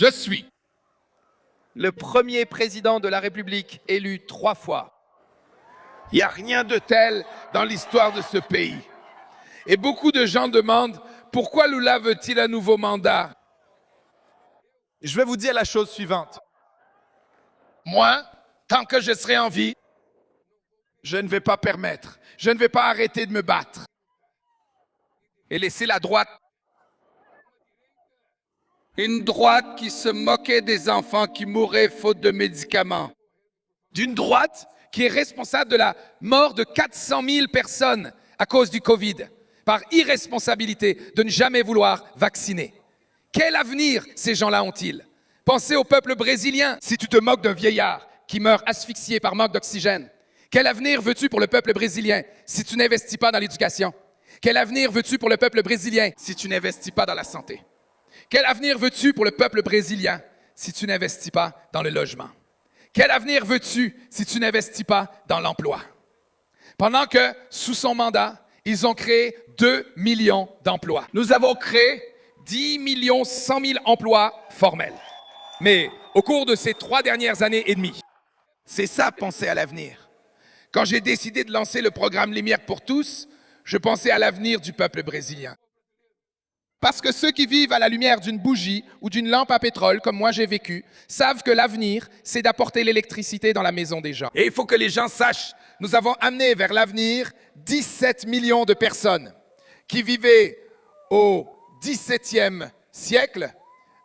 Je suis le premier président de la République élu 3 fois. Il n'y a rien de tel dans l'histoire de ce pays. Et beaucoup de gens demandent pourquoi Lula veut-il un nouveau mandat? Je vais vous dire la chose suivante. Moi, tant que je serai en vie, je ne vais pas permettre, je ne vais pas arrêter de me battre et laisser la droite, une droite qui se moquait des enfants qui mouraient faute de médicaments, d'une droite qui est responsable de la mort de 400 000 personnes à cause du Covid, par irresponsabilité de ne jamais vouloir vacciner. Quel avenir ces gens-là ont-ils? Pensez au peuple brésilien. Si tu te moques d'un vieillard qui meurt asphyxié par manque d'oxygène, quel avenir veux-tu pour le peuple brésilien si tu n'investis pas dans l'éducation? Quel avenir veux-tu pour le peuple brésilien si tu n'investis pas dans la santé? Quel avenir veux-tu pour le peuple brésilien si tu n'investis pas dans le logement? Quel avenir veux-tu si tu n'investis pas dans l'emploi? Pendant que, sous son mandat, ils ont créé 2 millions d'emplois. Nous avons créé 10 100 000 emplois formels. Mais au cours de ces 3 dernières années et demie, c'est ça, penser à l'avenir. Quand j'ai décidé de lancer le programme Lumière pour tous, je pensais à l'avenir du peuple brésilien. Parce que ceux qui vivent à la lumière d'une bougie ou d'une lampe à pétrole, comme moi j'ai vécu, savent que l'avenir, c'est d'apporter l'électricité dans la maison des gens. Et il faut que les gens sachent, nous avons amené vers l'avenir 17 millions de personnes qui vivaient au XVIIe siècle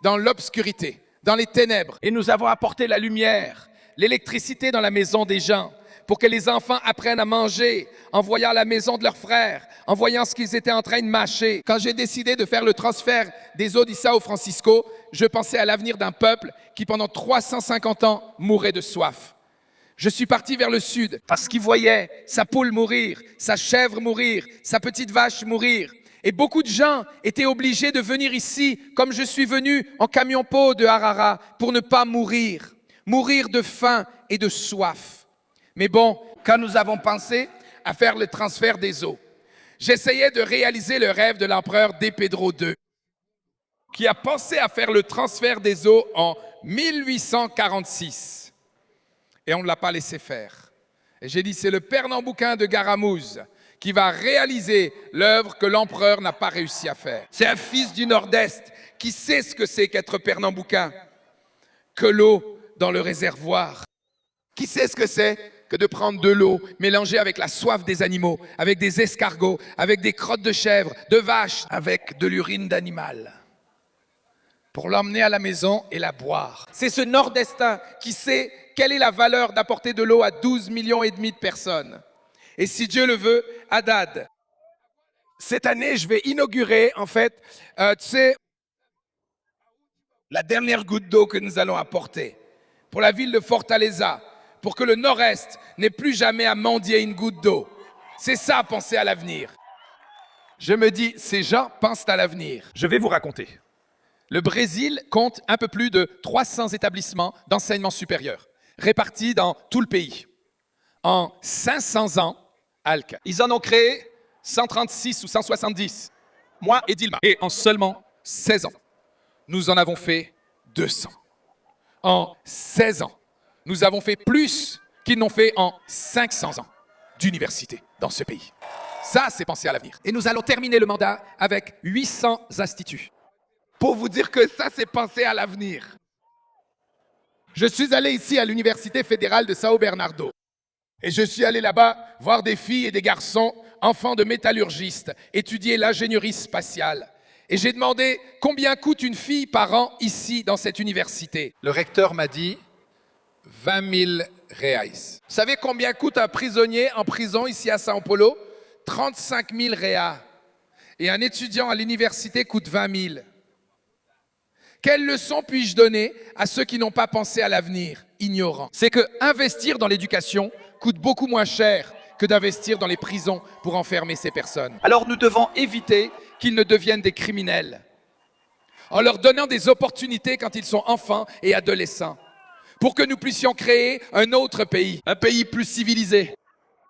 dans l'obscurité, dans les ténèbres. Et nous avons apporté la lumière, l'électricité dans la maison des gens, pour que les enfants apprennent à manger en voyant la maison de leurs frères, en voyant ce qu'ils étaient en train de mâcher. Quand j'ai décidé de faire le transfert des eaux d'Issao Francisco, je pensais à l'avenir d'un peuple qui, pendant 350 ans, mourait de soif. Je suis parti vers le sud parce qu'il voyait sa poule mourir, sa chèvre mourir, sa petite vache mourir. Et beaucoup de gens étaient obligés de venir ici, comme je suis venu en camion-pot de Harara, pour ne pas mourir de faim et de soif. Mais bon, quand nous avons pensé à faire le transfert des eaux, j'essayais de réaliser le rêve de l'empereur Dom Pedro II, qui a pensé à faire le transfert des eaux en 1846. Et on ne l'a pas laissé faire. Et j'ai dit, c'est le Pernamboucain de Garamouze qui va réaliser l'œuvre que l'empereur n'a pas réussi à faire. C'est un fils du Nord-Est qui sait ce que c'est qu'être Pernamboucain, que l'eau dans le réservoir. Qui sait ce que c'est que de prendre de l'eau mélangée avec la soif des animaux, avec des escargots, avec des crottes de chèvre, de vaches, avec de l'urine d'animal, pour l'emmener à la maison et la boire. C'est ce nord-estin qui sait quelle est la valeur d'apporter de l'eau à 12,5 millions de personnes. Et si Dieu le veut, Haddad, cette année, je vais inaugurer, en fait, tu sais, la dernière goutte d'eau que nous allons apporter pour la ville de Fortaleza, pour que le Nord-Est n'ait plus jamais à mendier une goutte d'eau. C'est ça, penser à l'avenir. Je me dis, ces gens pensent à l'avenir. Je vais vous raconter. Le Brésil compte un peu plus de 300 établissements d'enseignement supérieur, répartis dans tout le pays. En 500 ans, Alca, ils en ont créé 136 ou 170, moi et Dilma. Et en seulement 16 ans, nous en avons fait 200. En 16 ans, nous avons fait plus qu'ils n'ont fait en 500 ans d'université dans ce pays. Ça, c'est penser à l'avenir. Et nous allons terminer le mandat avec 800 instituts. Pour vous dire que ça, c'est penser à l'avenir. Je suis allé ici à l'Université fédérale de São Bernardo. Et je suis allé là-bas voir des filles et des garçons, enfants de métallurgistes, étudier l'ingénierie spatiale. Et j'ai demandé combien coûte une fille par an ici, dans cette université. Le recteur m'a dit 20 000 reais. Vous savez combien coûte un prisonnier en prison ici à São Paulo? 35 000 reais. Et un étudiant à l'université coûte 20 000. Quelle leçon puis-je donner à ceux qui n'ont pas pensé à l'avenir, ignorants? C'est que investir dans l'éducation coûte beaucoup moins cher que d'investir dans les prisons pour enfermer ces personnes. Alors nous devons éviter qu'ils ne deviennent des criminels, en leur donnant des opportunités quand ils sont enfants et adolescents, pour que nous puissions créer un autre pays, un pays plus civilisé.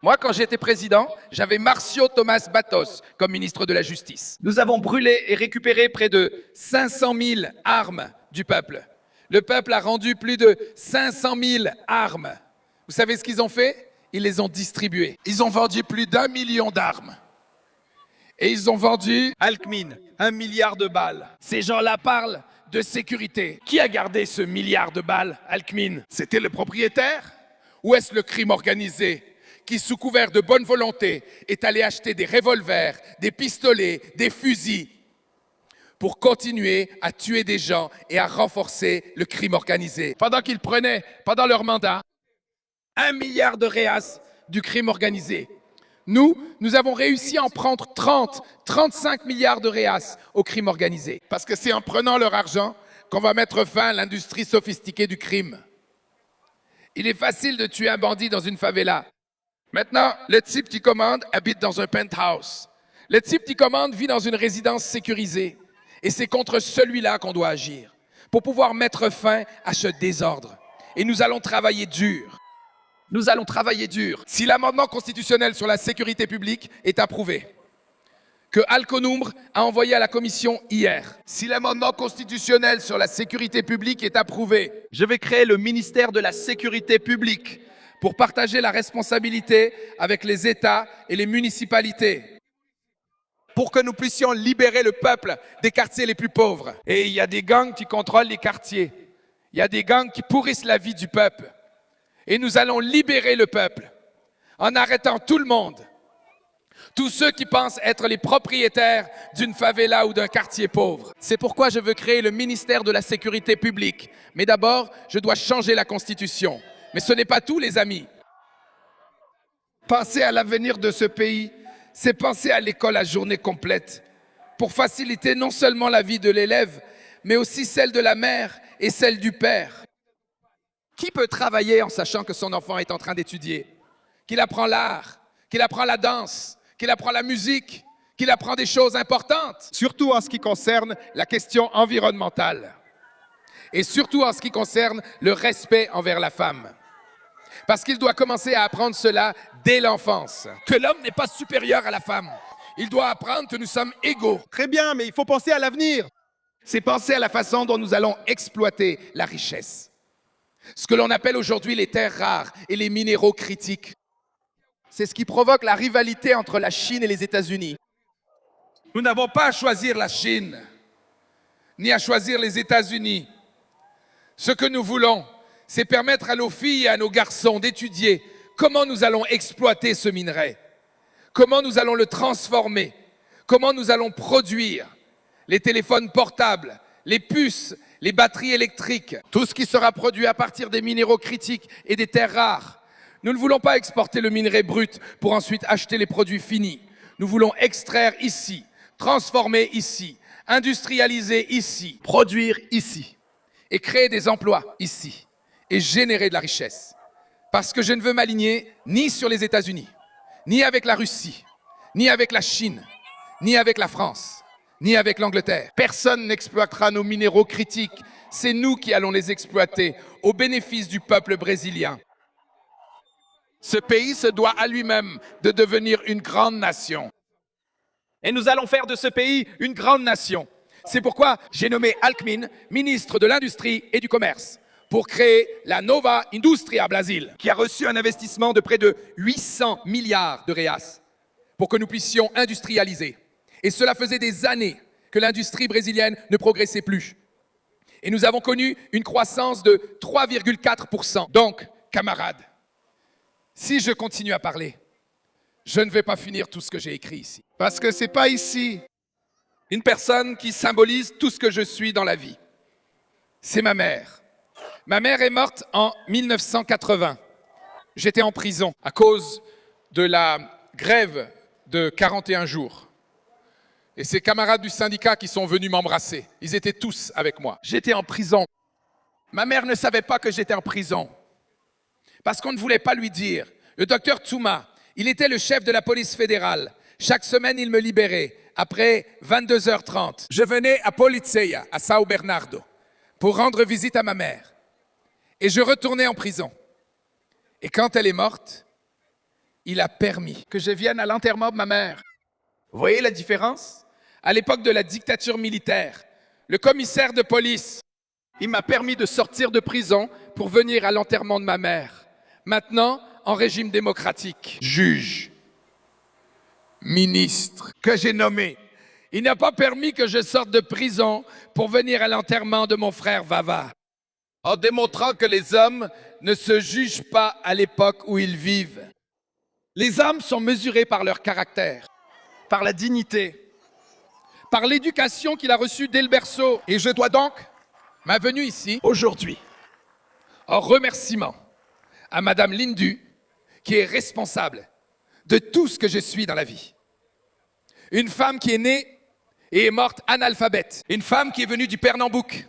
Moi, quand j'étais président, j'avais Marcio Tomás Batos comme ministre de la Justice. Nous avons brûlé et récupéré près de 500 000 armes du peuple. Le peuple a rendu plus de 500 000 armes. Vous savez ce qu'ils ont fait? Ils les ont distribuées. Ils ont vendu plus d'1 million d'armes. Et ils ont vendu Alckmin, 1 milliard de balles. Ces gens-là parlent de sécurité. Qui a gardé ce milliard de balles, Alckmin? C'était le propriétaire? Ou est-ce le crime organisé qui, sous couvert de bonne volonté, est allé acheter des revolvers, des pistolets, des fusils pour continuer à tuer des gens et à renforcer le crime organisé? Pendant qu'ils prenaient, pendant leur mandat, 1 milliard de réas du crime organisé. Nous avons réussi à en prendre 35 milliards de réas au crime organisé. Parce que c'est en prenant leur argent qu'on va mettre fin à l'industrie sophistiquée du crime. Il est facile de tuer un bandit dans une favela. Maintenant, le type qui commande habite dans un penthouse. Le type qui commande vit dans une résidence sécurisée. Et c'est contre celui-là qu'on doit agir, pour pouvoir mettre fin à ce désordre. Et nous allons travailler dur. Nous allons travailler dur. Si l'amendement constitutionnel sur la sécurité publique est approuvé, que Alconumbre a envoyé à la commission hier, si l'amendement constitutionnel sur la sécurité publique est approuvé, Je vais créer le ministère de la sécurité publique. pour partager la responsabilité avec les États et les municipalités, pour que nous puissions libérer le peuple des quartiers les plus pauvres. Et il y a des gangs qui contrôlent les quartiers. Il y a des gangs qui pourrissent la vie du peuple. Et nous allons libérer le peuple en arrêtant tout le monde. Tous ceux qui pensent être les propriétaires d'une favela ou d'un quartier pauvre. C'est pourquoi je veux créer le ministère de la sécurité publique. Mais d'abord, je dois changer la Constitution. Mais ce n'est pas tout, les amis. Penser à l'avenir de ce pays, c'est penser à l'école à journée complète, pour faciliter non seulement la vie de l'élève, mais aussi celle de la mère et celle du père. Qui peut travailler en sachant que son enfant est en train d'étudier, qu'il apprend l'art, qu'il apprend la danse, qu'il apprend la musique, qu'il apprend des choses importantes, surtout en ce qui concerne la question environnementale et surtout en ce qui concerne le respect envers la femme. Parce qu'il doit commencer à apprendre cela dès l'enfance, que l'homme n'est pas supérieur à la femme. Il doit apprendre que nous sommes égaux. Très bien, mais il faut penser à l'avenir. C'est penser à la façon dont nous allons exploiter la richesse. Ce que l'on appelle aujourd'hui les terres rares et les minéraux critiques. C'est ce qui provoque la rivalité entre la Chine et les États-Unis. Nous n'avons pas à choisir la Chine, ni à choisir les États-Unis. Ce que nous voulons, c'est permettre à nos filles et à nos garçons d'étudier comment nous allons exploiter ce minerai, comment nous allons le transformer, comment nous allons produire les téléphones portables, les puces, les batteries électriques, tout ce qui sera produit à partir des minéraux critiques et des terres rares. Nous ne voulons pas exporter le minerai brut pour ensuite acheter les produits finis. Nous voulons extraire ici, transformer ici, industrialiser ici, produire ici et créer des emplois ici et générer de la richesse. Parce que je ne veux m'aligner ni sur les États-Unis, ni avec la Russie, ni avec la Chine, ni avec la France, ni avec l'Angleterre. Personne n'exploitera nos minéraux critiques. C'est nous qui allons les exploiter au bénéfice du peuple brésilien. Ce pays se doit à lui-même de devenir une grande nation. Et nous allons faire de ce pays Une grande nation. C'est pourquoi j'ai nommé Alckmin ministre de l'Industrie et du Commerce pour créer la Nova Industria Brasil, qui a reçu un investissement de près de 800 milliards de reais pour que nous puissions industrialiser. Et cela faisait des années que l'industrie brésilienne ne progressait plus. Et nous avons connu une croissance de 3,4%. Donc, camarades, si je continue à parler, je ne vais pas finir tout ce que j'ai écrit ici. Parce que ce n'est pas ici une personne qui symbolise tout ce que je suis dans la vie. C'est ma mère. Ma mère est morte en 1980. J'étais en prison à cause de la grève de 41 jours. Et ces camarades du syndicat qui sont venus m'embrasser, ils étaient tous avec moi. J'étais en prison. Ma mère ne savait pas que j'étais en prison. Parce qu'on ne voulait pas lui dire. Le docteur Tsuma, il était le chef de la police fédérale. Chaque semaine, il me libérait. Après 22h30, je venais à Policeia, à São Bernardo, pour rendre visite à ma mère. Et je retournais en prison. Et quand elle est morte, il a permis que je vienne à l'enterrement de ma mère. Vous voyez la différence? À l'époque de la dictature militaire, le commissaire de police Il m'a permis de sortir de prison pour venir à l'enterrement de ma mère. Maintenant, en régime démocratique. Juge, ministre que j'ai nommé. Il n'a pas permis que je sorte de prison pour venir à l'enterrement de mon frère Vava. En démontrant que les hommes ne se jugent pas à l'époque où ils vivent. Les hommes sont mesurés par leur caractère, par la dignité, par l'éducation qu'il a reçue dès le berceau. Et je dois donc ma venue ici, aujourd'hui, en remerciement à Madame Lindu, qui est responsable de tout ce que je suis dans la vie. Une femme qui est née et est morte analphabète. Une femme qui est venue du Pernambouc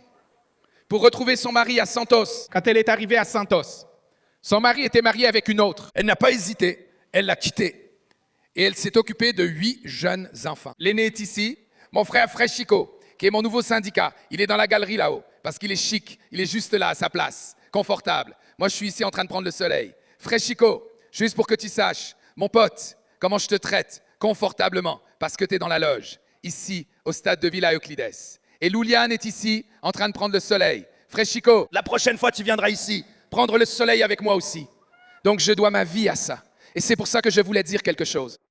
pour retrouver son mari à Santos. Quand elle est arrivée à Santos, son mari était marié avec une autre. Elle n'a pas hésité, elle l'a quitté. Et elle s'est occupée de 8 jeunes enfants. L'aîné est ici, mon frère Freschico, qui est mon nouveau syndicat. Il est dans la galerie là-haut, parce qu'il est chic, il est juste là, à sa place, confortable. Moi, je suis ici en train de prendre le soleil. Freschico, juste pour que tu saches, mon pote, comment je te traite confortablement, parce que tu es dans la loge, ici, au stade de Villa Euclides. Et Louliane est ici, en train de prendre le soleil. Freschico, la prochaine fois, tu viendras ici, prendre le soleil avec moi aussi. Donc, je dois ma vie à ça. Et c'est pour ça que je voulais dire quelque chose.